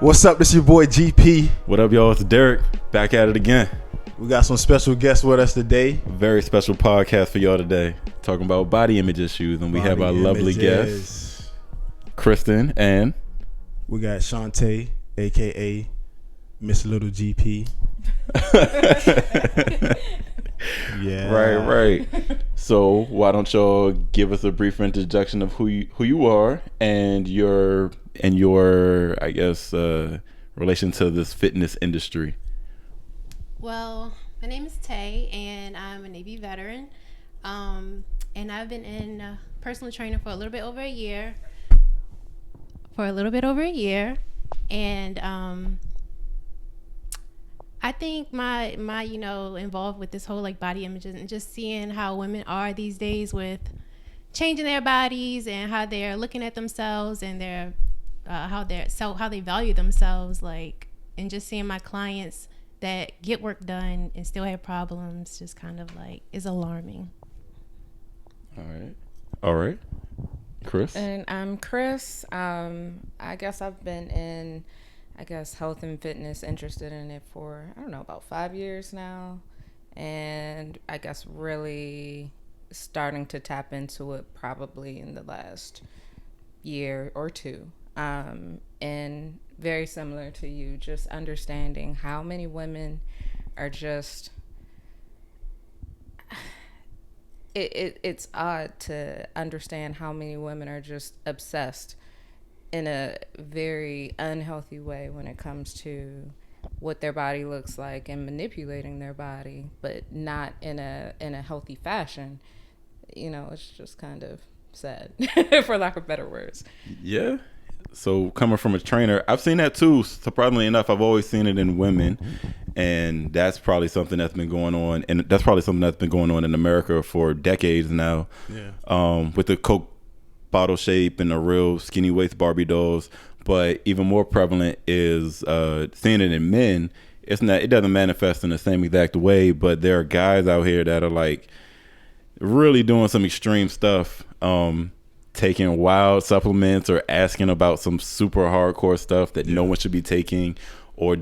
What's up? This your boy GP. What up, y'all? It's Derrick. Back at it again. We got some special guests with us today. Very special podcast for y'all today. Talking about body image issues. And we have our lovely guests, Kristen, and we got Shantae, a.k.a. Miss Little GP. Yeah. Right. So why don't y'all give us a brief introduction of who you are and your I guess relation to this fitness industry. Well, my name is Tay, and I'm a Navy veteran, and I've been in personal training for a little bit over a year. And I think my involved with this whole like body images and just seeing how women are these days with changing their bodies and how they're looking at themselves and their how they value themselves, like, and just seeing my clients that get work done and still have problems just kind of like is alarming. All right, Chris. And I'm Chris. I guess I've been in health and fitness, interested in it for, about 5 years now. And I guess really starting to tap into it probably in the last year or two. And very similar to you, just understanding how many women are just, it's odd to understand how many women are just obsessed in a very unhealthy way when it comes to what their body looks like and manipulating their body, but not in a healthy fashion. It's just kind of sad, for lack of better words. Yeah. So coming from a trainer, I've seen that too. Surprisingly enough, I've always seen it in women, and that's probably something that's been going on, and that's probably something that's been going on in America for decades now. Yeah. With the Coke bottle shape and the real skinny waist Barbie dolls, but even more prevalent is seeing it in men. It doesn't manifest in the same exact way, but there are guys out here that are like really doing some extreme stuff, taking wild supplements or asking about some super hardcore stuff that no one should be taking, or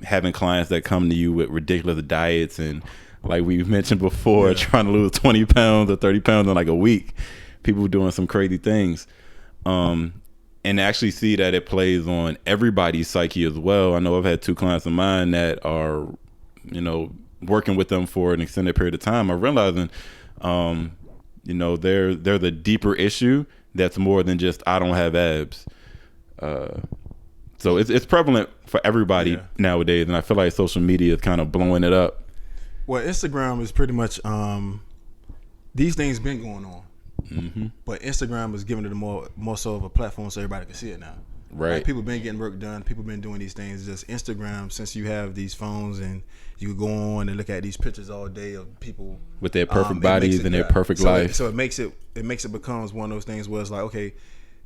having clients that come to you with ridiculous diets, and like we mentioned before, trying to lose 20 pounds or 30 pounds in like a week. People doing some crazy things, and actually see that it plays on everybody's psyche as well. I know I've had 2 clients of mine that are, working with them for an extended period of time, are realizing, they're the deeper issue that's more than just I don't have abs. So it's prevalent for everybody nowadays, and I feel like social media is kind of blowing it up. Well, Instagram is pretty much these things been going on. Mm-hmm. But Instagram is giving it more so of a platform so everybody can see it now. Right. Like, people been getting work done. People been doing these things. Just Instagram, since you have these phones and you can go on and look at these pictures all day of people with their perfect bodies and their perfect life. So it makes it becomes one of those things where it's like, okay,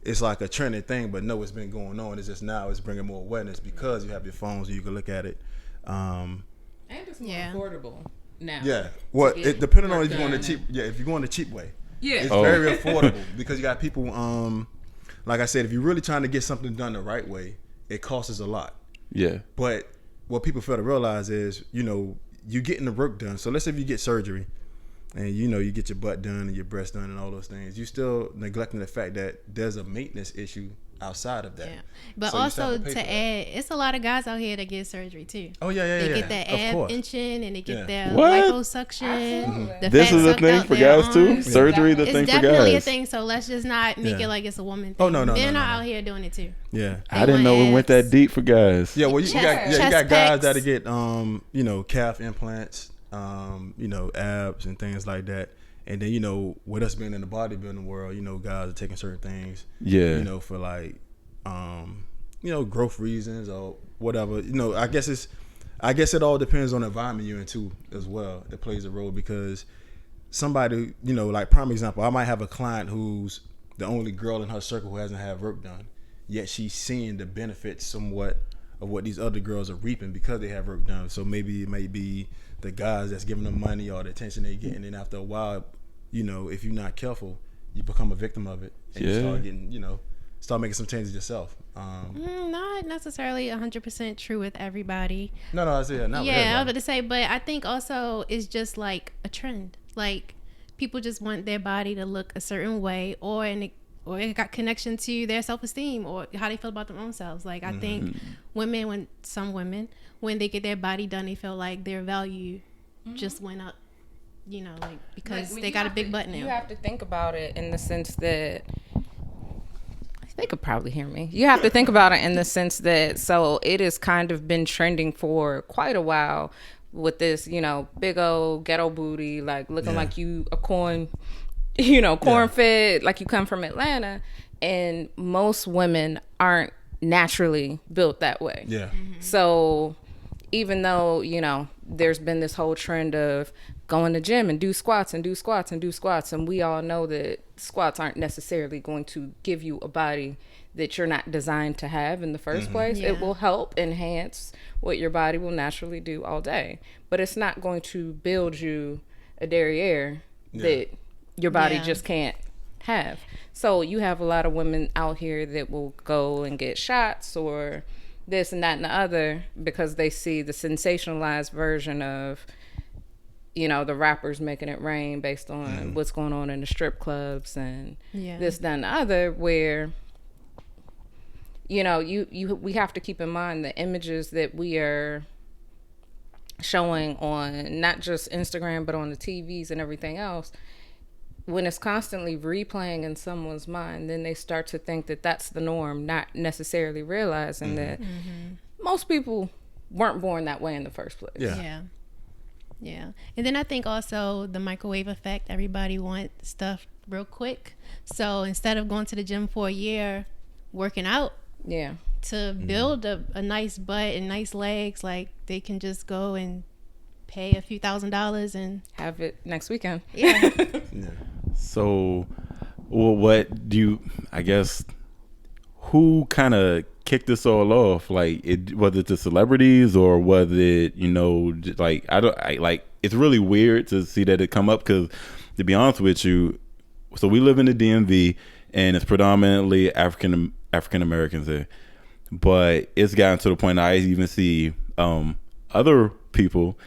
it's like a trending thing, but no, it's been going on. It's just now it's bringing more awareness because you have your phones and you can look at it. And it's more affordable now. Yeah. Well, it depending on if you're going the cheap. Yeah, if you're going the cheap way. Yeah, it's very affordable because you got people. Like I said, if you're really trying to get something done the right way, it costs a lot. Yeah. But what people fail to realize is, you're getting the work done. So let's say if you get surgery, and you get your butt done and your breast done and all those things, you still neglecting the fact that there's a maintenance issue outside of that. Yeah. But so also to add, it's a lot of guys out here that get surgery too. Oh yeah. They get that ab inching and they get their liposuction. Mm-hmm. This is a thing for guys too. Surgery, the thing for guys. It's definitely a thing. So let's just not make it like it's a woman thing. Oh no. Men are out here doing it too. Yeah. I didn't know it went that deep for guys. Yeah. Well, you got guys that get calf implants, abs and things like that. And then, with us being in the bodybuilding world, guys are taking certain things, for like, growth reasons or whatever. I guess it all depends on the environment you're in too as well. That plays a role because somebody, like prime example, I might have a client who's the only girl in her circle who hasn't had work done, yet she's seeing the benefits somewhat of what these other girls are reaping because they have work done. So maybe it may be the guys that's giving them money or the attention they get, and then after a while, if you're not careful, you become a victim of it, and you start getting, start making some changes yourself. Not necessarily 100% true with everybody. No, I said not. Yeah, I was about to say, but I think also it's just like a trend. Like people just want their body to look a certain way, or it got connection to their self-esteem or how they feel about their own selves. Like I think some women, when they get their body done, they feel like their value just went up. You know, like because they got a big butt now. You have to think about it in the sense that they could probably hear me. You have to think about it in the sense that, so it has kind of been trending for quite a while with this, you know, big old ghetto booty, like looking like you a corn fed, like you come from Atlanta. And most women aren't naturally built that way. Yeah. So even though, you know, there's been this whole trend of going to the gym and do squats and do squats and do squats, and we all know that squats aren't necessarily going to give you a body that you're not designed to have in the first place. It will help enhance what your body will naturally do all day, but it's not going to build you a derriere that your body just can't have. So you have a lot of women out here that will go and get shots or this and that and the other because they see the sensationalized version of, you know, the rappers making it rain based on what's going on in the strip clubs and this, that, and the other, where, you know, we have to keep in mind the images that we are showing on not just Instagram, but on the TVs and everything else. When it's constantly replaying in someone's mind, then they start to think that that's the norm, not necessarily realizing that most people weren't born that way in the first place. Yeah. And then I think also the microwave effect. Everybody wants stuff real quick. So instead of going to the gym for a year, working out to build a nice butt and nice legs, like they can just go and pay a few $1,000s and have it next weekend. So, well, what do you, I guess, who kind of kicked this all off? Like, was it the celebrities or was it, you know, like, it's really weird to see that it come up because, to be honest with you, so we live in the DMV and it's predominantly African Americans there, but it's gotten to the point I even see other people,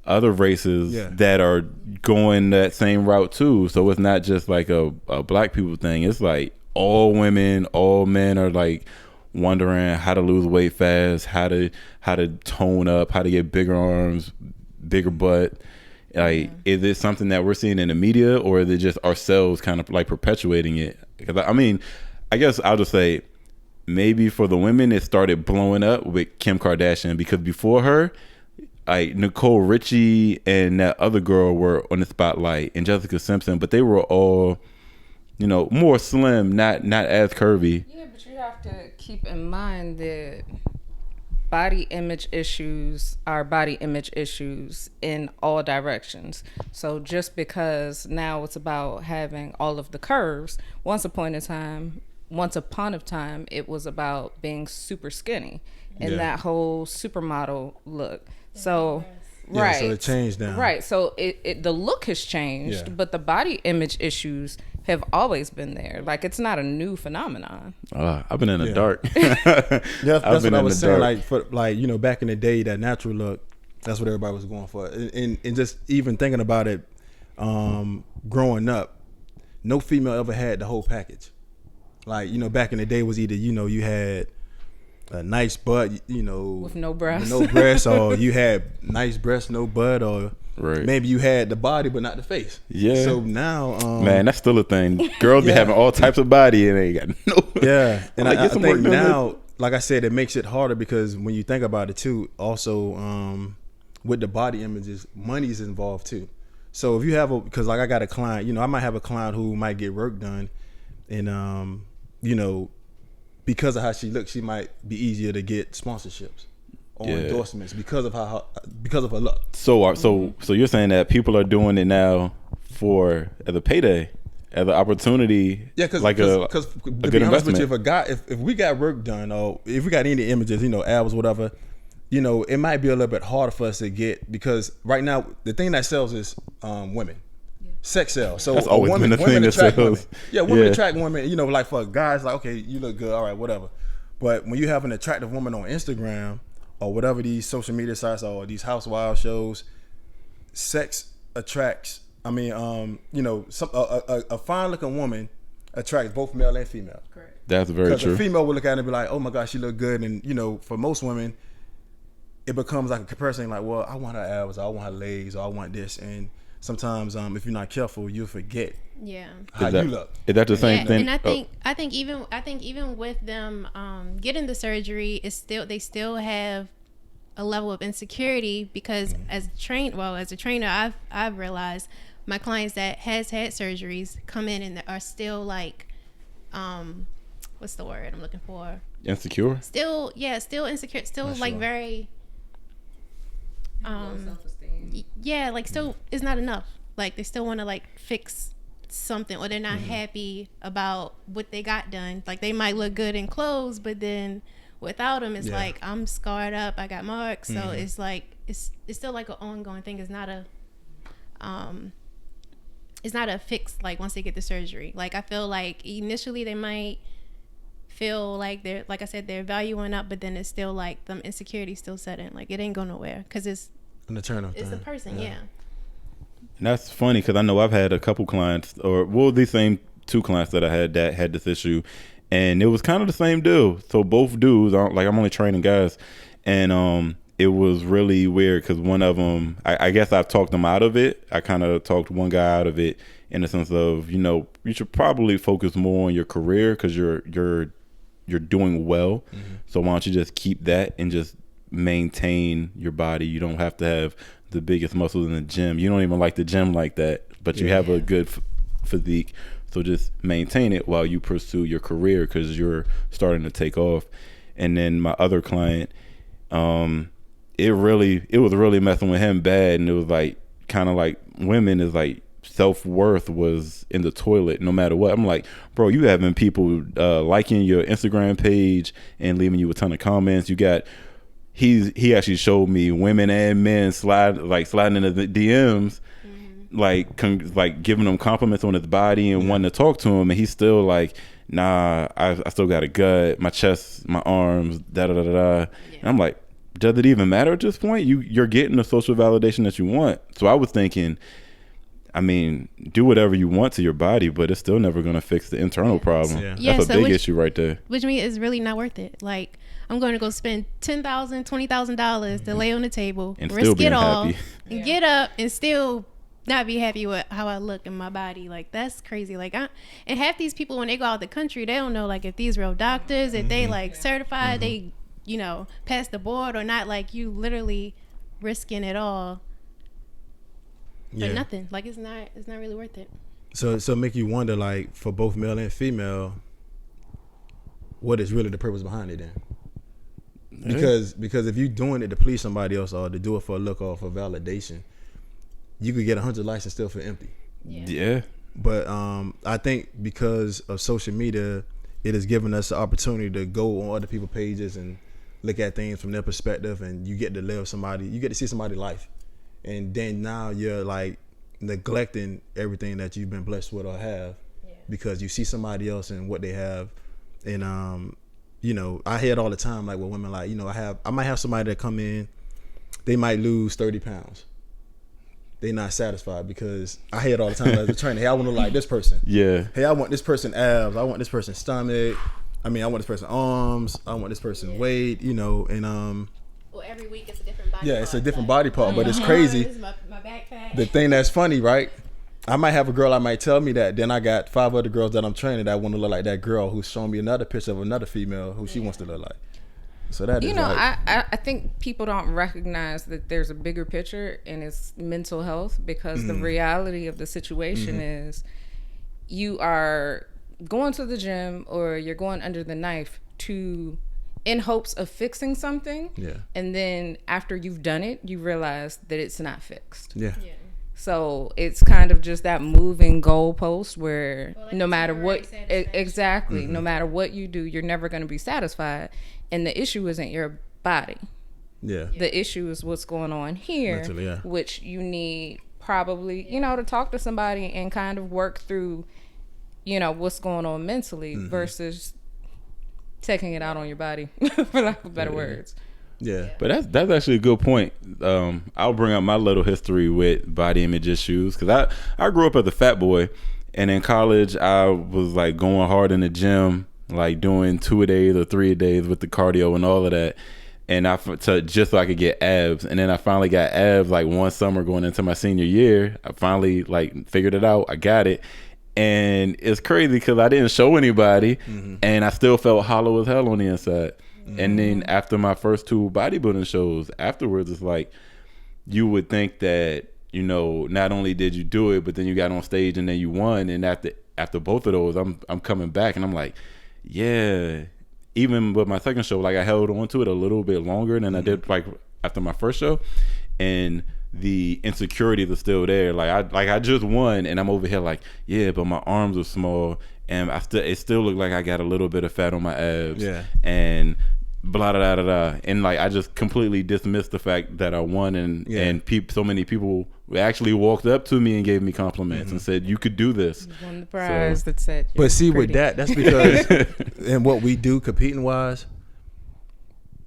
other races that are going that same route too. So it's not just like a black people thing. It's like all women, all men are like wondering how to lose weight fast, how to tone up, how to get bigger arms, bigger butt. Like, is it something that we're seeing in the media, or is it just ourselves kind of like perpetuating it? Because I mean, I guess I'll just say maybe for the women, it started blowing up with Kim Kardashian, because before her, like Nicole Richie and that other girl were on the spotlight, and Jessica Simpson, but they were all, you know, more slim, not as curvy. Yeah, but you have to keep in mind that body image issues are body image issues in all directions. So just because now it's about having all of the curves, once upon a time, it was about being super skinny and that whole supermodel look. So so it changed now. Right. So it the look has changed, but the body image issues have always been there. Like, it's not a new phenomenon. I've been in the dark. That's what I was saying. Like, for, like, you know, back in the day, that natural look, that's what everybody was going for. And just even thinking about it, growing up, no female ever had the whole package. Like, you know, back in the day was either, you know, you had a nice butt, you know, with no breasts, or you had nice breasts, no butt, or maybe you had the body but not the face. Yeah. So now, man, that's still a thing. Girls be having all types of body and they got no. Yeah, and I think now, like I said, it makes it harder because when you think about it too, also with the body images, money is involved too. So if you have because like I got a client, you know, I might have a client who might get work done, and you know, because of how she looks, she might be easier to get sponsorships or endorsements because of her look. So you're saying that people are doing it now as a payday, as an opportunity, because like a good investment. If we got work done, or if we got any images, you know, abs, whatever, you know, it might be a little bit harder for us to get, because right now the thing that sells is women. Sex sells. So that's always been the thing that sells. Women attract women. You know, like for guys, like, okay, you look good, all right, whatever. But when you have an attractive woman on Instagram or whatever these social media sites or these housewives shows, sex attracts. I mean, a fine looking woman attracts both male and female. Correct. That's very true. Because a female will look at it and be like, oh my gosh, she look good. And, for most women, it becomes like a comparison, like, well, I want her abs, or I want her legs, or I want this. And sometimes if you're not careful, you'll forget how you look. Is that the same thing? And I think even with them getting the surgery, they still have a level of insecurity because as a trainer, I've realized my clients that has had surgeries come in and are still like, what's the word I'm looking for? Insecure? Still insecure. Still Not like sure. very, Low self-esteem. yeah, like still it's not enough. Like they still want to like fix something, or they're not happy about what they got done. Like they might look good in clothes, but then without them, it's like I'm scarred up. I got marks, so it's like it's still like an ongoing thing. It's not a fix. Like once they get the surgery, like I feel like initially they might feel like they're, like I said, their value went up, but then it's still like them insecurities still set in. Like it ain't go nowhere because it's An eternal it's the thing. person, yeah. And that's funny because I know I've had a couple clients, these same two clients that I had that had this issue, and it was kind of the same deal. So both dudes, I'm only training guys, and it was really weird because one of them, I guess I've talked them out of it. I kind of talked one guy out of it in the sense of, you should probably focus more on your career because you're doing well. So why don't you just keep that and just maintain your body? You don't have to have the biggest muscles in the gym. You don't even like the gym like that, but you have a good physique. So just maintain it while you pursue your career because you're starting to take off. And then my other client, it was really messing with him bad. And it was like, kind of like women is like, self-worth was in the toilet no matter what. I'm like, bro, you having people liking your Instagram page and leaving you a ton of comments. You got he actually showed me women and men sliding into the DMs, like giving them compliments on his body and wanting to talk to him, and he's still like, nah, I still got a gut, my chest, my arms, da da da da. And I'm like, does it even matter at this point? You're getting the social validation that you want. So I was thinking, I mean, do whatever you want to your body, but it's still never going to fix the internal problem. That's a big issue right there. Which means it's really not worth it. Like, I'm going to go spend $10,000, $20,000 to lay on the table, and risk still being it all, happy. and get up and still not be happy with how I look in my body. Like, that's crazy. Like, and half these people, when they go out the country, they don't know, like, if these real doctors, if they, like, certified, they, pass the board or not. Like, you literally risking it all. For nothing. Like it's not really worth it. So make you wonder, like, for both male and female, what is really the purpose behind it then? Because if you're doing it to please somebody else or to do it for a look or for validation, you could get 100 likes and still feel empty. Yeah. But I think because of social media, it has given us the opportunity to go on other people's pages and look at things from their perspective, and you get to see somebody's life. And then now you're like neglecting everything that you've been blessed with or have because you see somebody else and what they have. And I hear it all the time, like with women, like, I might have somebody that come in, they might lose 30 pounds. They're not satisfied because I hear it all the time as a trainer. Hey, I want to look like this person. Yeah. Hey, I want this person abs. I want this person stomach. I want this person arms. I want this person weight, and well, every week it's a different body part. Yeah, it's a different body part, but it's crazy. This is my backpack. The thing that's funny, right? I might have a girl that might tell me that. Then I got 5 other girls that I'm training that want to look like that girl who's showing me another picture of another female who she wants to look like. So that is like, I think people don't recognize that there's a bigger picture and it's mental health because the reality of the situation is you are going to the gym or you're going under the knife in hopes of fixing something. Yeah. And then after you've done it, you realize that it's not fixed. Yeah. So it's kind of just that moving goalpost where no matter what, no matter what you do, you're never going to be satisfied. And the issue isn't your body. Yeah. The issue is what's going on here, mentally, which you need probably, to talk to somebody and kind of work through, what's going on mentally versus taking it out on your body, for lack of better words. Yeah. But that's actually a good point. I'll bring up my little history with body image issues because I grew up as a fat boy, and in college I was like going hard in the gym, like doing 2-a-days or 3-a-days with the cardio and all of that, and just so I could get abs. And then I finally got abs like one summer going into my senior year. I finally like figured it out. I got it. And it's crazy because I didn't show anybody, and I still felt hollow as hell on the inside. And then after my first 2 bodybuilding shows, afterwards, it's like you would think that, you know, not only did you do it, but then you got on stage and then you won. And after both of those, I'm coming back and I'm like, yeah. Even with my second show, like I held on to it a little bit longer than I did like after my first show, and the insecurities are still there. Like I just won, and I'm over here like, yeah, but my arms are small, and it still looked like I got a little bit of fat on my abs, and blah da da da, and like I just completely dismissed the fact that I won, and so many people actually walked up to me and gave me compliments and said, you could do this. You won the prize that said. But see, with that's because and what we do competing wise,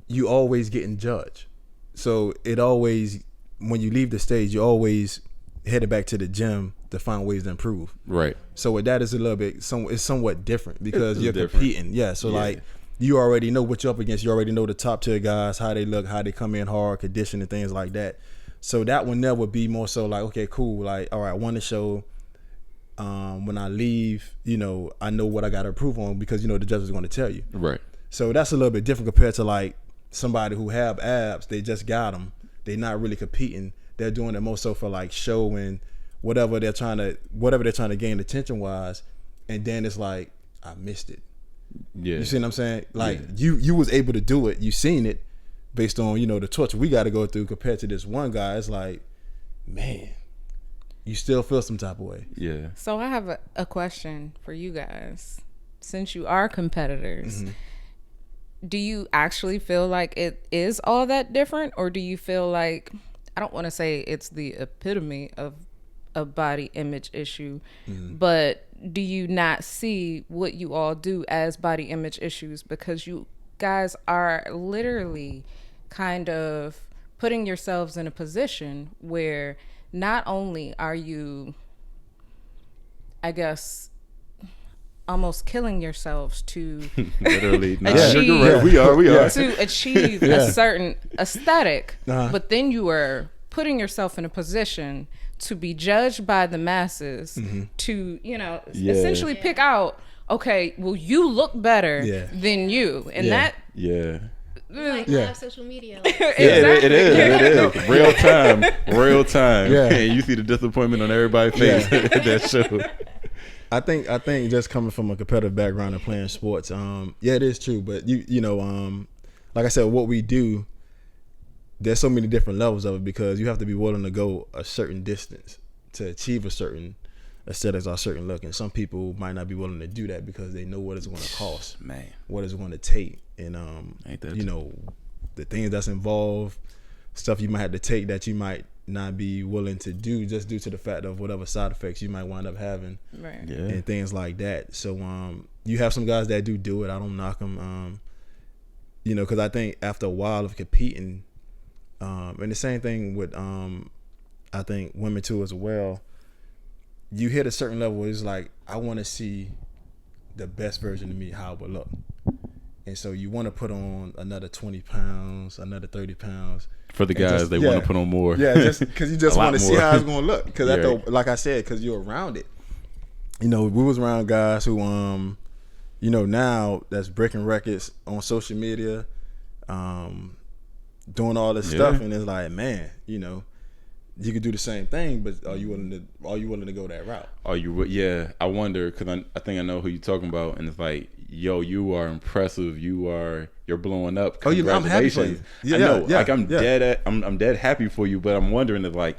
you always getting judged. So it always, when you leave the stage, you always headed back to the gym to find ways to improve. Right. So with that is a little bit, it's somewhat different because you're competing. Yeah. So like you already know what you're up against. You already know the top tier guys, how they look, how they come in hard, condition and things like that. So that one never be more so like, okay, cool. Like, all right, I won the show. When I leave, you know, I know what I got to improve on because, you know, the judges are going to tell you. Right. So that's a little bit different compared to like somebody who have abs. They just got them. They're not really competing. They're doing it more so for like show and whatever they're trying to gain attention wise. And then it's like, I missed it. Yeah. You see what I'm saying? Like you was able to do it. You seen it based on, you know, the torture we got to go through compared to this one guy. It's like, man, you still feel some type of way. Yeah. So I have a question for you guys. Since you are competitors, do you actually feel like it is all that different? Or do you feel like, I don't want to say it's the epitome of a body image issue, but do you not see what you all do as body image issues? Because you guys are literally kind of putting yourselves in a position where not only are you, I guess, almost killing yourselves to literally achieve, we are to achieve a certain aesthetic, but then you are putting yourself in a position to be judged by the masses, to, you know, essentially pick out, okay, well, you look better than you, and that like live social media. Like. It is real time. Yeah, and you see the disappointment on everybody's face at that show. I think just coming from a competitive background and playing sports, it is true. But you know, like I said, what we do, there's so many different levels of it because you have to be willing to go a certain distance to achieve a certain aesthetics or a certain look. And some people might not be willing to do that because they know what it's going to cost, what it's going to take, and you know, the things that's involved, stuff you might have to take that you might not be willing to do just due to the fact of whatever side effects you might wind up having, and things like that. So you have some guys that do it. I don't knock them, you know, because I think after a while of competing, and the same thing with I think women too as well, you hit a certain level where it's like, I want to see the best version of me, how it would look. And so you want to put on another 20 pounds, another 30 pounds. For the guys, they want to put on more. Yeah, just because you just want to see how it's going to look. Because like I said, because you're around it. You know, we was around guys who, you know, now that's breaking records on social media, doing all this stuff. And it's like, man, you know, you could do the same thing, but are you willing to go that route? I wonder, because I think I know who you're talking about, and it's like, yo, you are impressive. You're blowing up. Congratulations. I'm happy for you. I'm dead happy for you, but I'm wondering if, like,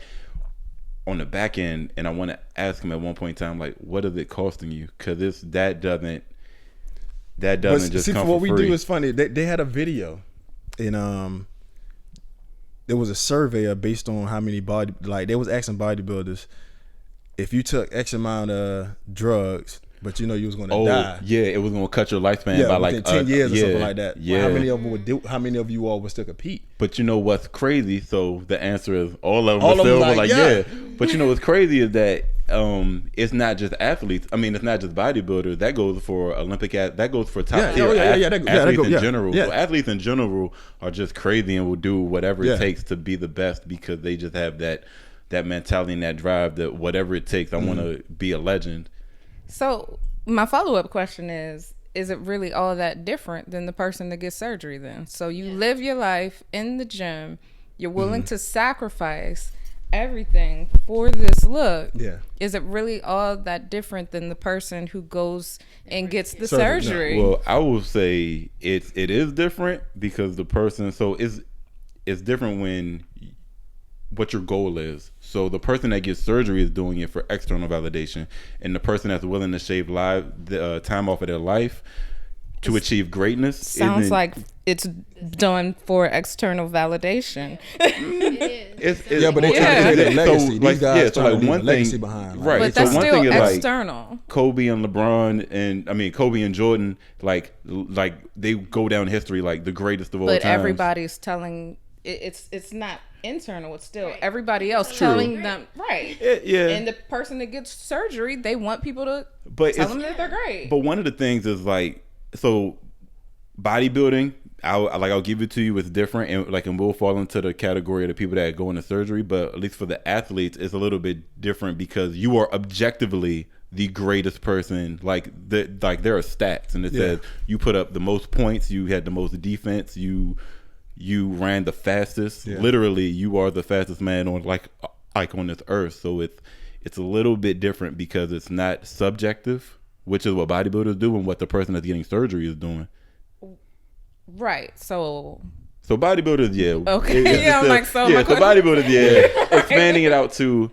on the back end, and I want to ask him at one point in time, like, what is it costing you? Because that doesn't just come for free. What we do is funny. They had a video, and there was a survey based on how many they was asking bodybuilders, if you took X amount of drugs, but you know you was going to die. Yeah, it was going to cut your lifespan by like 10 years or something like that. Yeah. How many of you all would still compete? But you know what's crazy? So the answer is all of them were like, yeah. But you know what's crazy is that it's not just athletes. I mean, it's not just bodybuilders. That goes for that goes for top tier athletes in general. Yeah. So athletes in general are just crazy and will do whatever it takes to be the best because they just have that mentality and that drive that whatever it takes, I want to be a legend. So my follow-up question is it really all that different than the person that gets surgery then? So you live your life in the gym, you're willing to sacrifice everything for this look. Yeah. Is it really all that different than the person who goes and gets the surgery? No. Well, I will say it is different because the person, so it's different when what your goal is. So the person that gets surgery is doing it for external validation, and the person that's willing to shave time off of their life to achieve greatness sounds like it's done for external validation. It is. But they're trying to create a legacy. These guys so like one legacy thing behind. Right. But so that's one still thing is external. Like Kobe and LeBron and Kobe and Jordan, like they go down history like the greatest of all time. But everybody's telling it's not internal. It's still everybody else telling them and the person that gets surgery, they want people to tell them that they're great. But one of the things is like, so bodybuilding, I'll give it to you, it's different, and we'll fall into the category of the people that go into surgery, but at least for the athletes it's a little bit different because you are objectively the greatest person. There are stats and it says you put up the most points, you had the most defense, you ran the fastest. Literally, you are the fastest man on on this earth. So it's a little bit different because it's not subjective, which is what bodybuilders do and what the person that's getting surgery is doing. Right. So bodybuilders, okay. I'm like, so bodybuilders, expanding it out to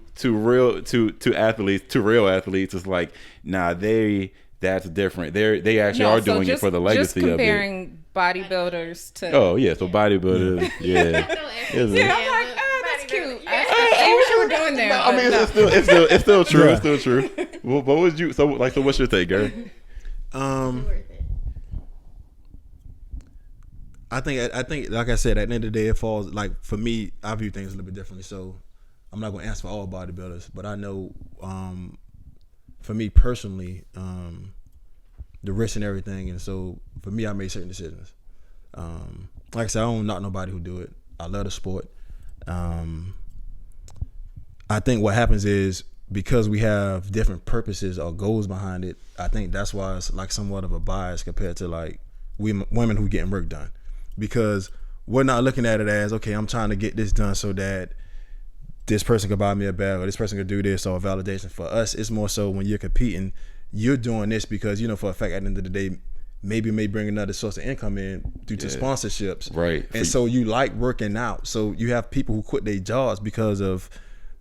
athletes, to real athletes, is like, nah, that's different. They actually are doing it for the legacy of it. Just comparing bodybuilders to so bodybuilders, I'm like, that's cute. I see what you were doing there. I mean, it's still true. It's still true. Well, what was you? So what's your take, Gary? I think, like I said, at the end of the day, it falls, like, for me, I view things a little bit differently. So I'm not going to answer for all bodybuilders, but I know, for me personally, the risk and everything. And so for me, I made certain decisions. Like I said, I don't knock nobody who do it. I love the sport. I think what happens is because we have different purposes or goals behind it, I think that's why it's like somewhat of a bias compared to like women who getting work done. Because we're not looking at it as, okay, I'm trying to get this done so that this person could buy me a bag or this person could do this or validation. For us, it's more so when you're competing, you're doing this because, for a fact, at the end of the day, maybe may bring another source of income in due to sponsorships. Right. And so you like working out. So you have people who quit their jobs because of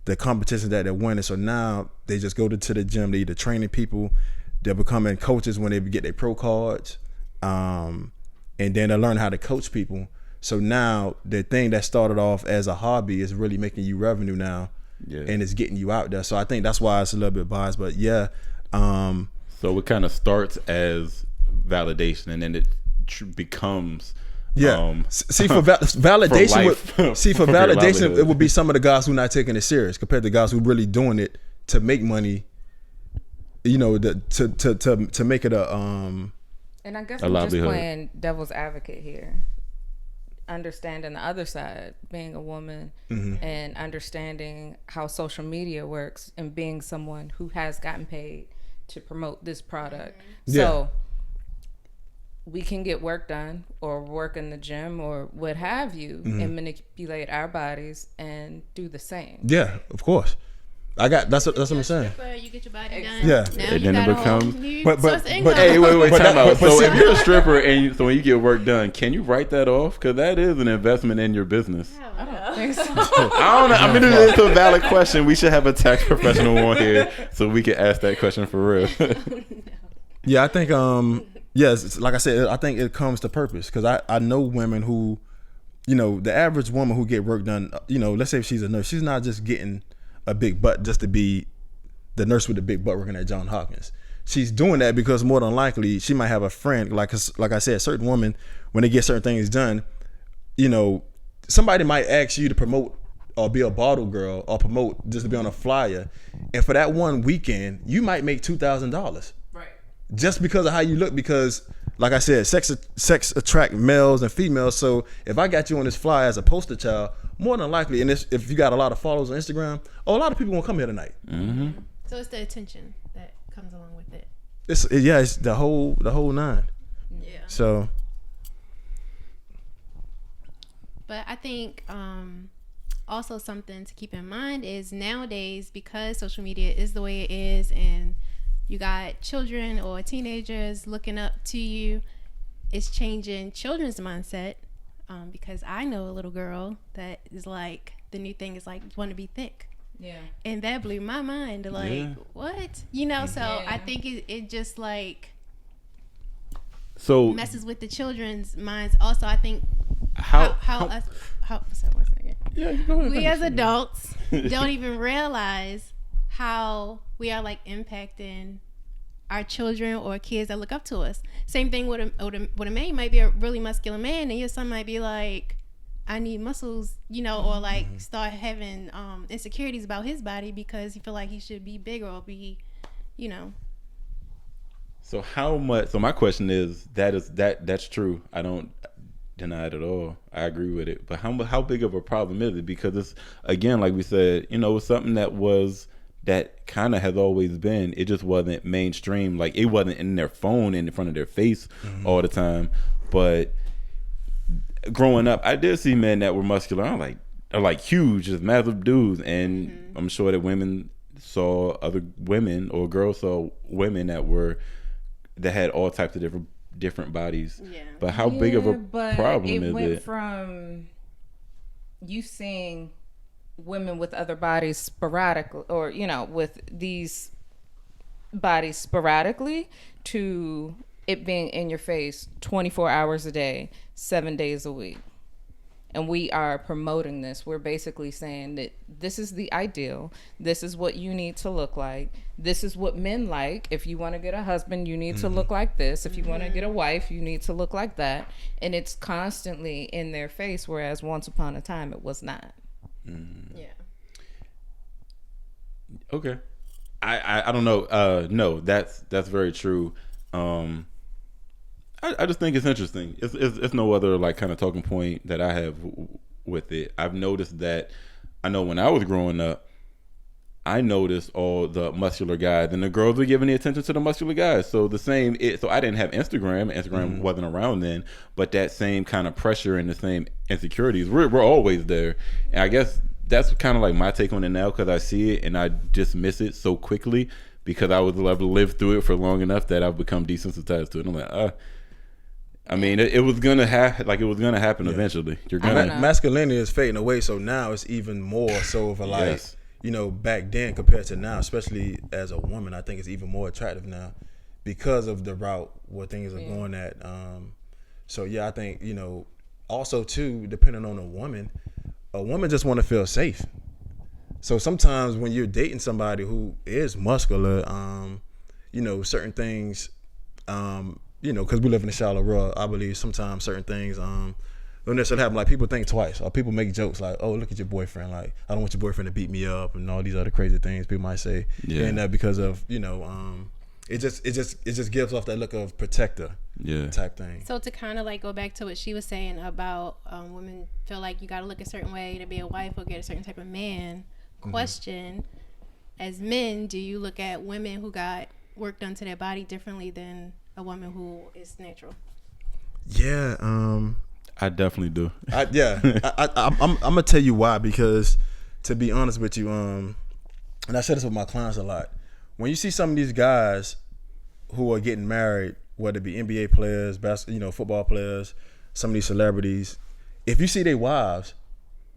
the competition that they're winning. So now they just go to the gym, they're either training people, they're becoming coaches when they get their pro cards. And then they learn how to coach people. So now the thing that started off as a hobby is really making you revenue now, and it's getting you out there. So I think that's why it's a little bit biased. But so it kind of starts as validation, and then it becomes see for validation. For validation, it would be some of the guys who not taking it serious compared to guys who really doing it to make money. To make it a And I guess I'm just playing devil's advocate here. Understanding the other side, being a woman, and understanding how social media works, and being someone who has gotten paid to promote this product. So we can get work done or work in the gym or what have you, and manipulate our bodies and do the same. Yeah, of course. That's what I'm saying. You get your body done. Yeah. Now and you then it becomes. But hey, wait, time out. So if you're a stripper so when you get work done, can you write that off? Because that is an investment in your business. I don't think so. I don't know. I mean, it's a valid question. We should have a tax professional on here so we can ask that question for real. Yeah, I think yes, like I said, I think it comes to purpose because I know women who, the average woman who get work done, let's say if she's a nurse, she's not just getting a big butt just to be the nurse with the big butt working at Johns Hopkins. she's doing that because more than likely she might have a friend. Like I said, certain women, when they get certain things done, somebody might ask you to promote or be a bottle girl or promote just to be on a flyer, and for that one weekend you might make $2,000 just because of how you look. Because like I said, sex attract males and females. So if I got you on this flyer as a poster child, more than likely, and if you got a lot of followers on Instagram, a lot of people won't come here tonight. Mm-hmm. So it's the attention that comes along with it. It's the whole nine. Yeah. So, but I think also something to keep in mind is nowadays, because social media is the way it is, and you got children or teenagers looking up to you, it's changing children's mindset. Because I know a little girl that is like, the new thing is like, want to be thick. Yeah. And that blew my mind. Like, what? So I think it just like messes with the children's minds. Also, I think how sorry, one second. Yeah, go ahead. We as adults don't even realize how we are like impacting our children or kids that look up to us. Same thing with a man. You might be a really muscular man, and your son might be like, I need muscles, or like start having insecurities about his body because he feel like he should be bigger or be, So how much? So my question is that's true. I don't deny it at all. I agree with it. But how big of a problem is it? Because it's, again, like we said, it's something that kind of has always been. It just wasn't mainstream. Like, it wasn't in their phone in front of their face all the time. But growing up, I did see men that were muscular. Are like huge, just massive dudes. And I'm sure that women saw other women, or girls saw women that had all types of different bodies. Yeah. But how big of a problem is it? It went from you seeing women with other bodies sporadically, or with these bodies sporadically, to it being in your face 24 hours a day, 7 days a week. And we are promoting this. We're basically saying that this is the ideal. This is what you need to look like. This is what men like. If you want to get a husband, you need to look like this. If you want to get a wife, you need to look like that. And it's constantly in their face, whereas once upon a time it was not. Yeah. Okay. I don't know. No, that's very true. I just think it's interesting. It's no other like kind of talking point that I have with it. I've noticed that. I know when I was growing up, I noticed all the muscular guys, and the girls were giving the attention to the muscular guys. So so I didn't have Instagram. Instagram wasn't around then, but that same kind of pressure and the same insecurities were always there. And I guess that's kind of like my take on it now, because I see it and I dismiss it so quickly because I was able to live through it for long enough that I've become desensitized to it. And I'm like, I mean, it was gonna happen eventually. You're gonna masculinity is fading away, so now it's even more so of a like, back then compared to now, especially as a woman, I think it's even more attractive now because of the route where things are going at. So yeah, I think also too, depending on a woman just want to feel safe. So sometimes when you're dating somebody who is muscular, certain things, because we live in a shallow world, I believe sometimes certain things don't necessarily happen. Like, people think twice, or people make jokes like, "Oh, look at your boyfriend. Like, I don't want your boyfriend to beat me up," and all these other crazy things people might say. Yeah. And that because of it just gives off that look of protector. Yeah. Type thing. So to kind of like go back to what she was saying about women feel like you got to look a certain way to be a wife or get a certain type of man. Question: as men, do you look at women who got work done to their body differently than a woman who is natural? Yeah, I definitely do. I'm gonna tell you why. Because to be honest with you, and I say this with my clients a lot, when you see some of these guys who are getting married, whether it be NBA players, football players, some of these celebrities, if you see their wives,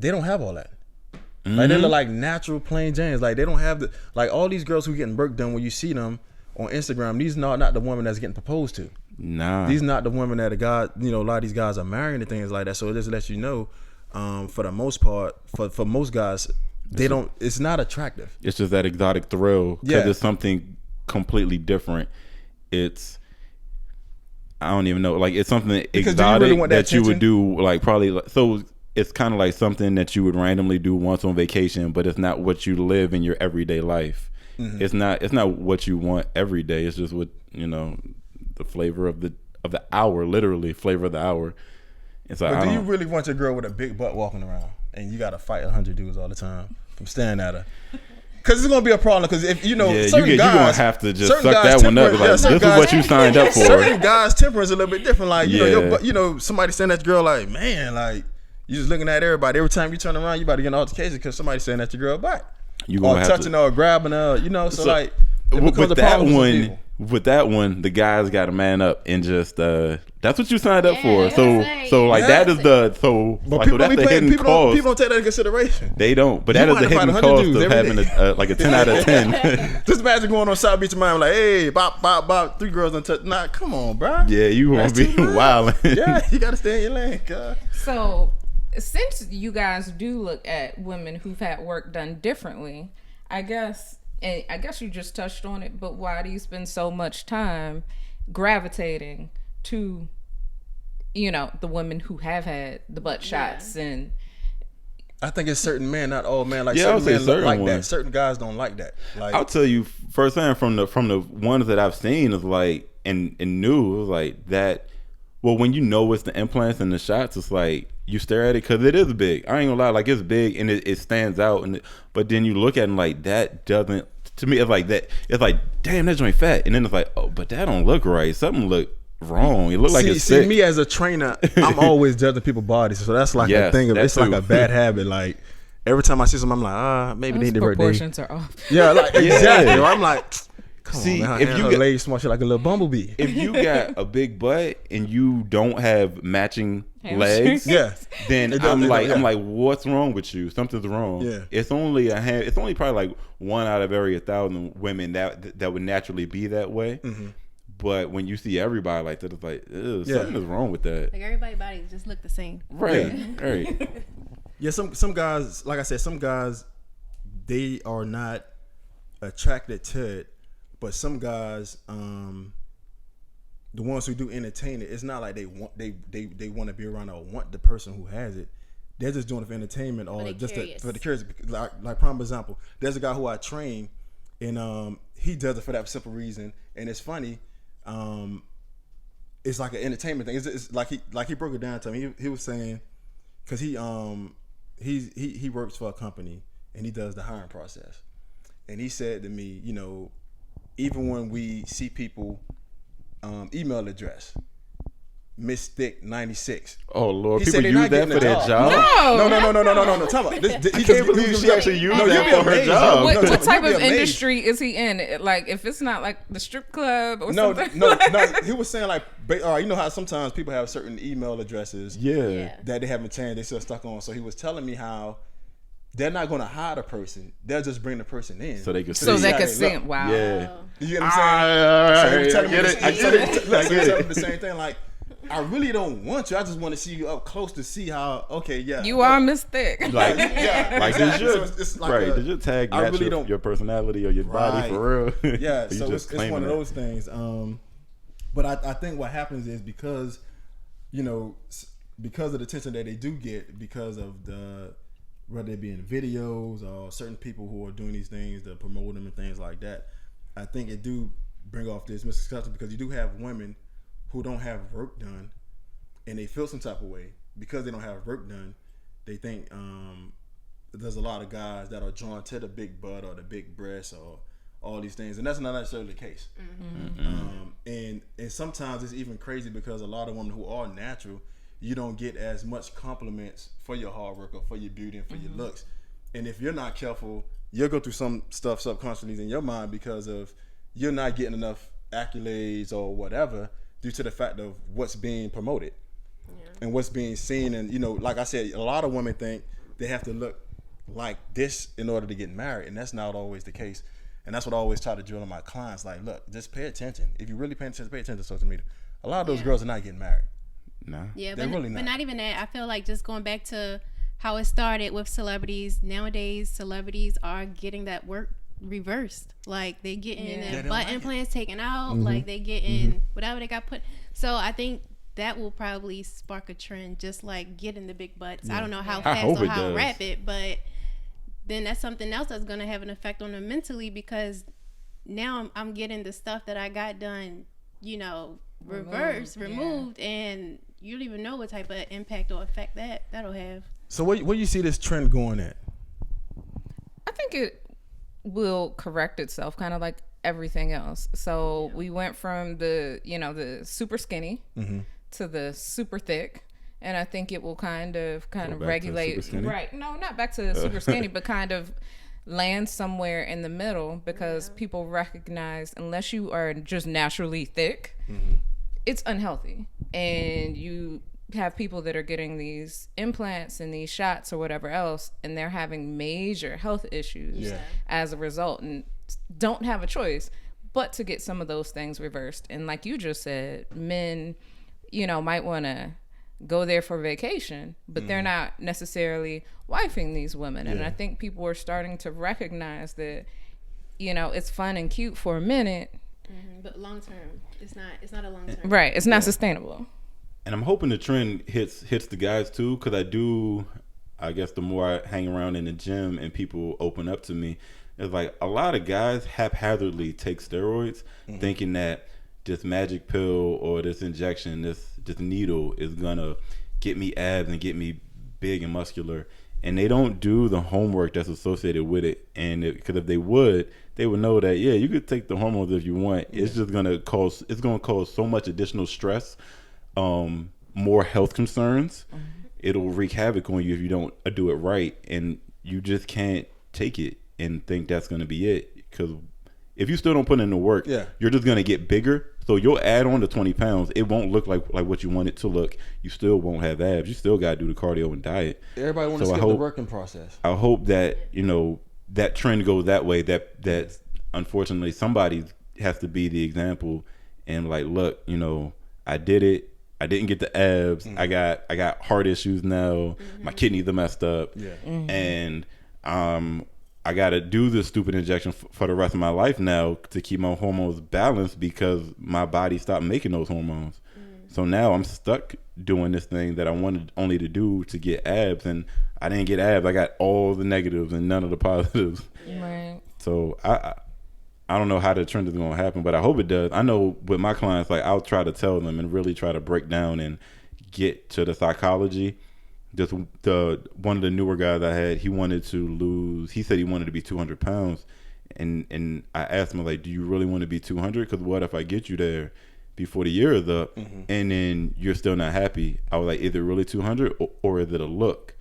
they don't have all that. Like, they look like natural plain Janes. Like, they don't have all these girls who getting work done, when you see them on Instagram, these not the woman that's getting proposed to. Nah. These not the women that a guy, a lot of these guys are marrying and things like that. So it just lets you know, for the most part, for most guys, it's not attractive. It's just that exotic thrill, because it's something completely different. It's, I don't even know, like it's something Because exotic really that you would do, like probably. So it's kind of like something that you would randomly do once on vacation, but it's not what you live in your everyday life. Mm-hmm. It's not what you want every day. It's just what, you know, the flavor of the hour, literally flavor of the hour. It's like, but do you really want your girl with a big butt walking around and you got to fight 100 dudes all the time from staring at her? Because it's gonna be a problem. Because if you know, certain guys, you're gonna have to just suck that one up. Like, this is what you signed up for. Certain guys' temperance is a little bit different. Like you know, somebody saying that girl, like, man, like you just looking at everybody. Every time you turn around, you about to get an altercation because somebody's saying that your girl back. You gonna or touching her or grabbing her, you know. So like, with that one, the guys got to man up and just that's what you signed up for. So like that is the But like, people that's the hidden cost. People don't take that into consideration. They don't. But that is the hidden cost of having like a 10 out of 10. Just imagine going on South Beach of Miami, like, hey, bop, bop, bop, 3 girls on touch. Nah, come on, bro. Yeah, you won't be wilding. Yeah, you gotta stay in your lane, cuz. So since you guys do look at women who've had work done differently, I guess you just touched on it, but why do you spend so much time gravitating to, you know, the women who have had the butt shots? And I think it's certain men, not all men. Like certain men look like that. Certain guys don't like that. Like, I'll tell you firsthand from the ones that I've seen is like and knew, it was like that. Well, when you know it's the implants and the shots, it's like you stare at it because it is big. I ain't gonna lie, like it's big and it stands out. But then you look at it like that doesn't. To me, it's like that. It's like, damn, that joint fat, and then it's like, oh, but that don't look right. Something look wrong. It look like it's sick. See, me as a trainer, I'm always judging people's bodies, so that's like a thing of it's like a bad habit. Like every time I see something, I'm like, maybe they need to work. Proportions are off. Yeah, like exactly. I'm like, come see, on, man, if you get legs small shit like a little bumblebee. If you got a big butt and you don't have matching legs, then I'm like, what's wrong with you? Something's wrong. Yeah, it's only probably like 1 out of every 1,000 women that would naturally be that way. Mm-hmm. But when you see everybody like that, it's like, something is wrong with that. Like everybody's bodies just look the same. Right, right. Yeah, some guys, like I said, some guys, they are not attracted to it, but some guys, the ones who do entertain it, it's not like they want to be around or want the person who has it. They're just doing it for entertainment or just for the curious. Like prime example, there's a guy who I train, and he does it for that simple reason. And it's funny, it's like an entertainment thing. It's like he broke it down to me. He was saying, because he works for a company and he does the hiring process, and he said to me, you know, even when we see people email address Mystic 96. Oh Lord, people use that for their job? No. Talk about this. He can't believe she actually used that for her job. What type of industry is he in? Like, if it's not like the strip club or something? No. He was saying like, you know how sometimes people have certain email addresses, that they haven't changed, they still stuck on. So he was telling me how they're not going to hire the person; they'll just bring the person in so they can see. So they can see. Wow. Yeah. You get what I'm saying? I get it. The same thing. Like, I really don't want you. I just want to see you up close to see how. Okay, yeah. You are Mystic. Like, like exactly. Does your tag match your personality or your body for real? Yeah. So it's one of those things. But I think what happens is because of the attention that they do get because of whether it be in videos or certain people who are doing these things to promote them and things like that, I think it do bring off this misconception because you do have women who don't have work done and they feel some type of way because they don't have work done. They think there's a lot of guys that are drawn to the big butt or the big breasts or all these things, and that's not necessarily the case. And sometimes it's even crazy because a lot of women who are natural, you don't get as much compliments for your hard work or for your beauty and for your looks. And if you're not careful, you'll go through some stuff subconsciously in your mind because of you're not getting enough accolades or whatever due to the fact of what's being promoted and what's being seen. And, like I said, a lot of women think they have to look like this in order to get married. And that's not always the case. And that's what I always try to drill on my clients. Like, look, just pay attention. If you really pay attention to social media. A lot of those girls are not getting married. No. Yeah, they're really not. But not even that. I feel like just going back to how it started with celebrities. Nowadays, celebrities are getting that work reversed. Like they getting their they butt like implants taken out. Like they getting whatever they got put. So I think that will probably spark a trend, just like getting the big butts. I don't know how fast or how rapid, but then that's something else that's gonna have an effect on them mentally, because now I'm getting the stuff that I got done, you know, removed, and you don't even know what type of impact or effect that'll have. So where you see this trend going at? I think it will correct itself, kind of like everything else. So we went from the super skinny to the super thick. And I think it will kind of regulate, right? No, not back to super skinny, but kind of land somewhere in the middle, because people recognize, unless you are just naturally thick, it's unhealthy. And you have people that are getting these implants and these shots or whatever else, and they're having major health issues as a result, and don't have a choice but to get some of those things reversed. And like you just said, men, might want to go there for vacation, but they're not necessarily wifing these women. And I think people are starting to recognize that, it's fun and cute for a minute, but long term, it's not a long term. Right, it's not sustainable. And I'm hoping the trend hits the guys too, because I guess the more I hang around in the gym and people open up to me, it's like a lot of guys haphazardly take steroids, thinking that this magic pill or this injection, this needle is gonna get me abs and get me big and muscular, and they don't do the homework that's associated with it. And because if they would know that you could take the hormones if you want. It's just gonna cause so much additional stress, more health concerns. It'll wreak havoc on you if you don't do it right, and you just can't take it and think that's gonna be it. Because if you still don't put in the work, you're just gonna get bigger. So you'll add on to 20 pounds. It won't look like what you want it to look. You still won't have abs. You still got to do the cardio and diet. Everybody wants to skip the working process. I hope that, that trend goes that way, that unfortunately somebody has to be the example and like, look, I did it. I didn't get the abs. I got heart issues now. My kidneys are messed up. And I got to do this stupid injection for the rest of my life now to keep my hormones balanced, because my body stopped making those hormones. So now I'm stuck doing this thing that I wanted only to do to get abs, and I didn't get abs. I got all the negatives and none of the positives. Right. So I don't know how the trend is going to happen, but I hope it does. I know with my clients, like I'll try to tell them and really try to break down and get to the psychology. Just one of the newer guys I had, he said he wanted to be 200 pounds. And I asked him, like, do you really want to be 200? Because what if I get you there before the year is up and then you're still not happy? I was like, is it really 200 or is it a look?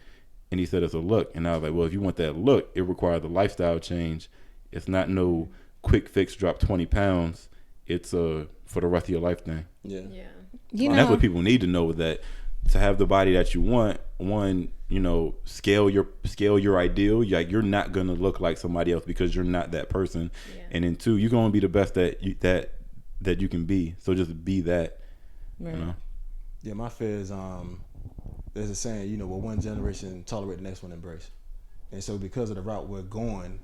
And he said it's a look. And I was like, well, if you want that look, it requires a lifestyle change. It's not no quick fix, drop 20 pounds. It's for the rest of your life thing. Yeah. And that's what people need to know, that to have the body that you want, one, scale your ideal. You're not gonna look like somebody else because you're not that person. And then two, you're gonna be the best that you can be. So just be that. Right. Yeah, my fear is there's a saying, well, one generation tolerate, the next one embrace. And so because of the route we're going,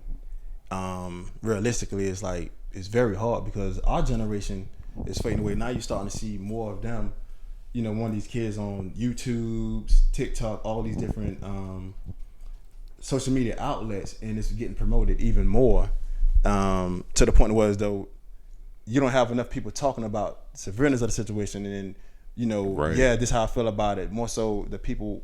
realistically, it's very hard, because our generation is fading away. Now you're starting to see more of them. One of these kids on YouTube, TikTok, all these different social media outlets, and it's getting promoted even more, to the point where as though you don't have enough people talking about the severeness of the situation, and this is how I feel about it. More so the people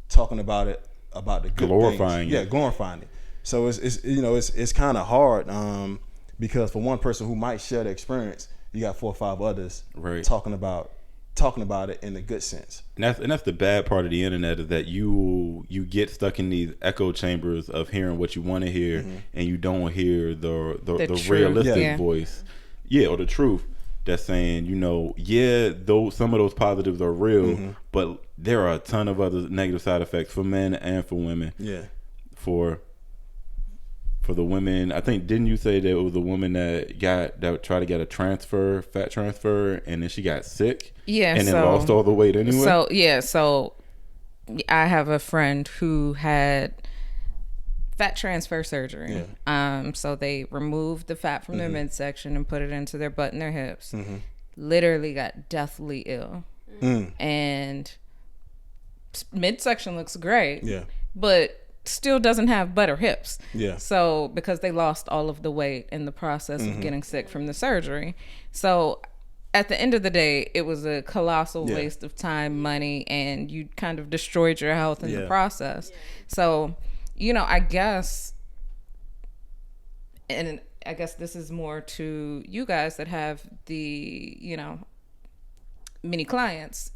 talking about it, about the good glorifying things. it. Glorifying it. So it's kind of hard, because for one person who might share the experience, you got 4 or 5 others talking about it in a good sense. And that's the bad part of the internet, is that you get stuck in these echo chambers of hearing what you want to hear, and you don't hear the realistic voice, or the truth that's saying, some of those positives are real, but there are a ton of other negative side effects for men and for women. For the women, I think, didn't you say that it was a woman that tried to get a fat transfer, and then she got sick? Yeah. And then lost all the weight anyway? So I have a friend who had fat transfer surgery. So they removed the fat from their midsection and put it into their butt and their hips. Literally got deathly ill. And midsection looks great. But still doesn't have butter hips. So because they lost all of the weight in the process of getting sick from the surgery. So at the end of the day, it was a colossal waste of time, money, and you kind of destroyed your health in the process. So, you know, I guess this is more to you guys that have the, you know, many clients.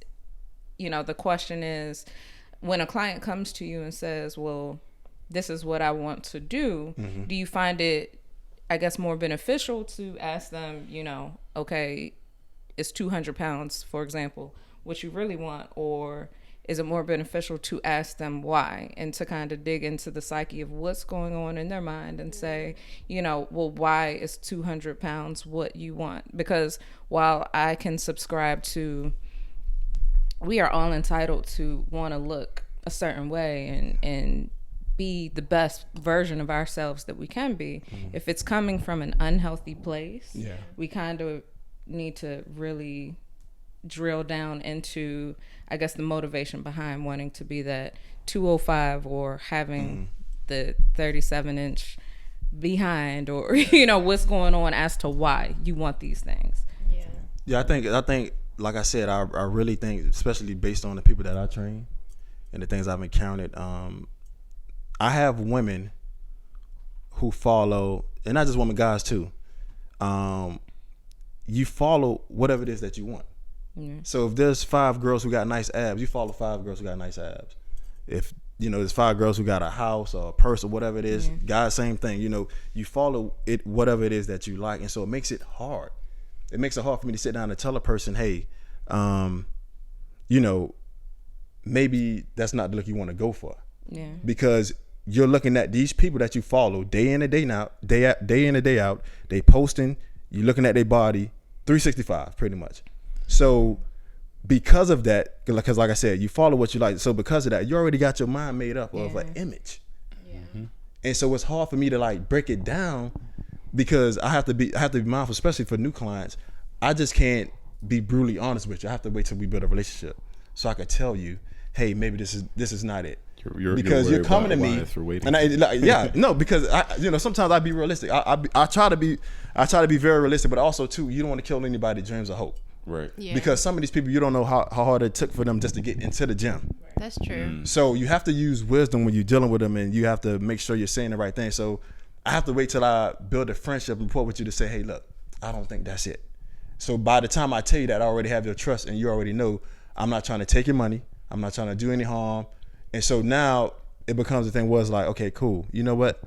You know, the question is, when a client comes to you and says, well, this is what I want to do, do you find it, I guess, more beneficial to ask them, you know, okay, it's 200 pounds, for example, what you really want? Or is it more beneficial to ask them why, and to kind of dig into the psyche of what's going on in their mind and say, you know, well, why is 200 pounds what you want? Because while I can subscribe to, we are all entitled to want to look a certain way and be the best version of ourselves that we can be. If it's coming from an unhealthy place, we kind of need to really drill down into, I guess, the motivation behind wanting to be that 205 or having the 37-inch behind, or, you know, what's going on as to why you want these things. Yeah, I think like I said, I really think, especially based on the people that I train and the things I've encountered, I have women who follow, and not just women, guys too. You follow whatever it is that you want. So if there's 5 girls who got nice abs, you follow 5 girls who got nice abs. If, you know, there's 5 girls who got a house or a purse or whatever it is, guys, same thing. You know, you follow it, whatever it is that you like. And so it makes it hard. It makes it hard for me to sit down and tell a person, hey, you know, maybe that's not the look you want to go for. Because you're looking at these people that you follow day in and day out, day in and day out. They posting, you're looking at their body 365 pretty much. So because of that, because like I said, you follow what you like. So because of that, you already got your mind made up of an image. And so it's hard for me to like break it down, because I have to be mindful, especially for new clients. I just can't be brutally honest with you. I have to wait till we build a relationship so I can tell you, hey, maybe this is not it. Because you're coming to me, and because sometimes I be realistic. I try to be very realistic, but also too, you don't want to kill anybody's dreams or hope. Because some of these people, you don't know how hard it took for them just to get into the gym. That's true. So you have to use wisdom when you're dealing with them, and you have to make sure you're saying the right thing. So I have to wait till I build a friendship and rapport with you to say, hey, look, I don't think that's it. So by the time I tell you that, I already have your trust, and you already know I'm not trying to take your money. I'm not trying to do any harm. And so now it becomes the thing was like, okay, cool. You know what?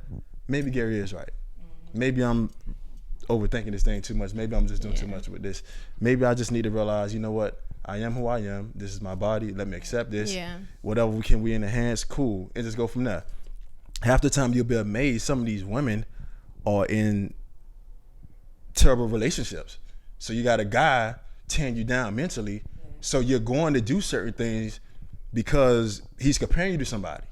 Maybe Gary is right. Maybe I'm overthinking this thing too much. Maybe I'm just doing too much with this. Maybe I just need to realize, you know what? I am who I am. This is my body. Let me accept this. Whatever we enhance, cool. And just go from there. Half the time you'll be amazed, some of these women are in terrible relationships. So you got a guy tearing you down mentally. So you're going to do certain things because he's comparing you to somebody,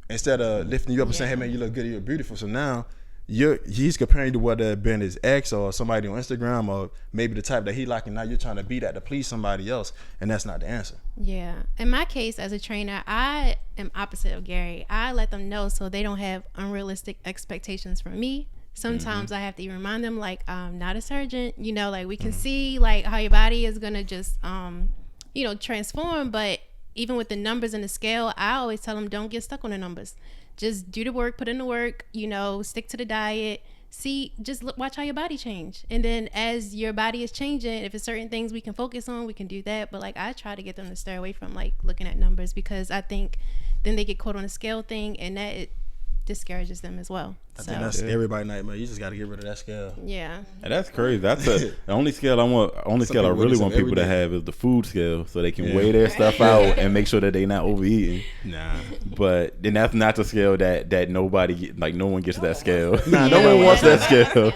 instead of lifting you up and saying, hey man, you look good, you're beautiful. So now he's comparing you to whether it been his ex or somebody on Instagram, or maybe the type that he like, and now you're trying to be that to please somebody else, and that's not the answer. In my case as a trainer, I am opposite of Gary. I let them know so they don't have unrealistic expectations from me. Sometimes I have to remind them, like, I'm not a surgeon, you know, like we can see like how your body is gonna just transform, but even with the numbers and the scale, I always tell them, don't get stuck on the numbers. Just do the work, put in the work, stick to the diet. Watch how your body change. And then as your body is changing, if it's certain things we can focus on, we can do that. But like, I try to get them to stay away from like looking at numbers, because I think then they get caught on the scale thing, and that it discourages them as well. I think that's everybody's nightmare. You just got to get rid of that scale. And that's crazy. That's the only scale I really want people to have is the food scale, so they can weigh their stuff out and make sure that they're not overeating. But then that's not the scale that nobody no one gets that scale. No one wants that scale.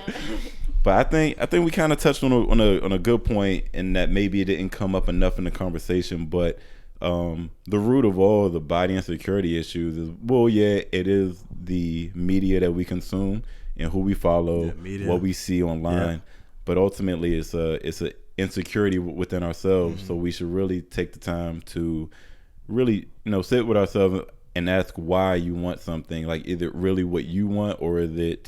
But I think we kind of touched on a good point, in that maybe it didn't come up enough in the conversation. But the root of all the body insecurity issues is, well, yeah, it is the media that we consume and who we follow, what we see online. But ultimately, it's a insecurity within ourselves. So we should really take the time to really, sit with ourselves and ask why you want something. Like, is it really what you want, or is it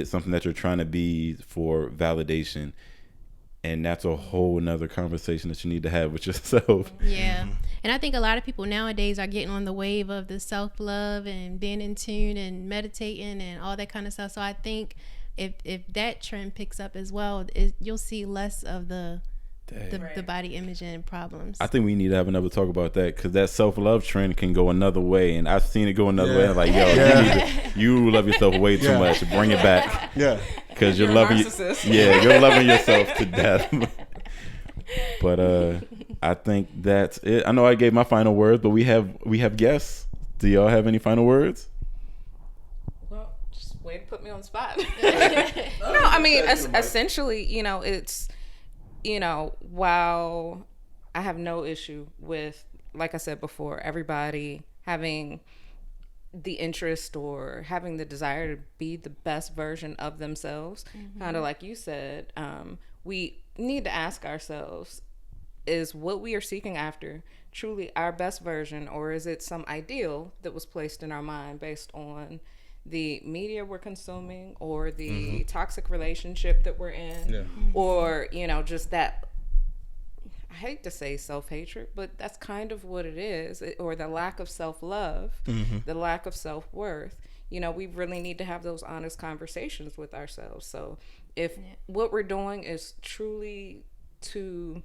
something that you're trying to be for validation? And that's a whole nother conversation that you need to have with yourself. Yeah. And I think a lot of people nowadays are getting on the wave of the self-love and being in tune and meditating and all that kind of stuff. So I think if that trend picks up as well, you'll see less of the body image and problems. I think we need to have another talk about that, because that self-love trend can go another way, and I've seen it go another way. I'm like, you love yourself way too much. Bring it back. Yeah. Because you're loving you're loving yourself to death. But I think that's it. I know I gave my final words, but we have guests. Do y'all have any final words? Well, just way to put me on the spot. No, I mean, essentially, it's, while I have no issue with, like I said before, everybody having the interest or having the desire to be the best version of themselves, kind of like you said, we need to ask ourselves, is what we are seeking after truly our best version, or is it some ideal that was placed in our mind based on the media we're consuming, or the toxic relationship that we're in, or just that, I hate to say self-hatred, but that's kind of what it is, or the lack of self-love, the lack of self-worth. We really need to have those honest conversations with ourselves. So if what we're doing is truly to,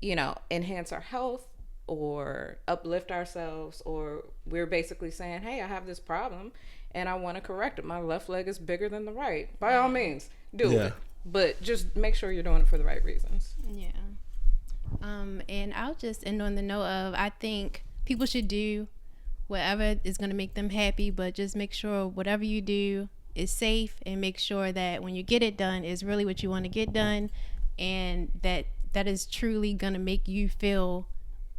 enhance our health or uplift ourselves, or we're basically saying, hey, I have this problem and I want to correct it. My left leg is bigger than the right. By all means, do it. But just make sure you're doing it for the right reasons. Yeah. And I'll just end on the note of, I think people should do whatever is going to make them happy, but just make sure whatever you do is safe, and make sure that when you get it done is really what you want to get done, and that is truly going to make you feel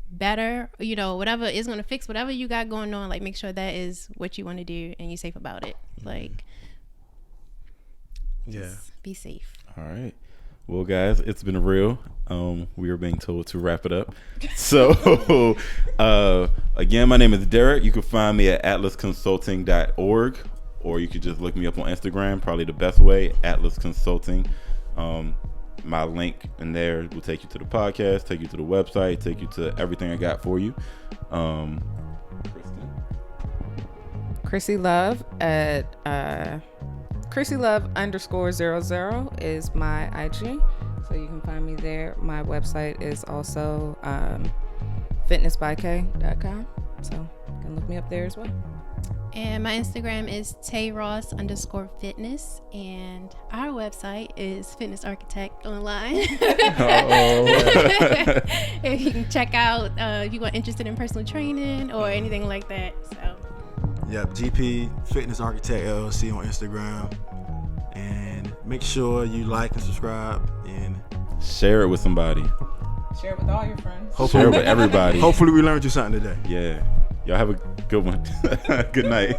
better, whatever is going to fix whatever you got going on. Like, make sure that is what you want to do and you're safe about it. Like, be safe. All right. Well, guys, it's been real. We are being told to wrap it up. So, again, my name is Derrick. You can find me at atlasconsulting.org, or you could just look me up on Instagram, probably the best way, Atlas Consulting. My link in there will take you to the podcast, take you to the website, take you to everything I got for you. Chrissy Love at Chrissy Love _00 is my IG, so you can find me there. My website is also fitnessbyk.com, so you can look me up there as well. And my Instagram is tayross _fitness, and our website is Fitness Architect Online. If you can check out if you are interested in personal training or anything like that. So. Yep, GP Fitness Architect LLC on Instagram, and make sure you like and subscribe and share it with somebody. Share it with all your friends. Share it with everybody. Hopefully we learned you something today. Yeah. Y'all have a good one. Good night.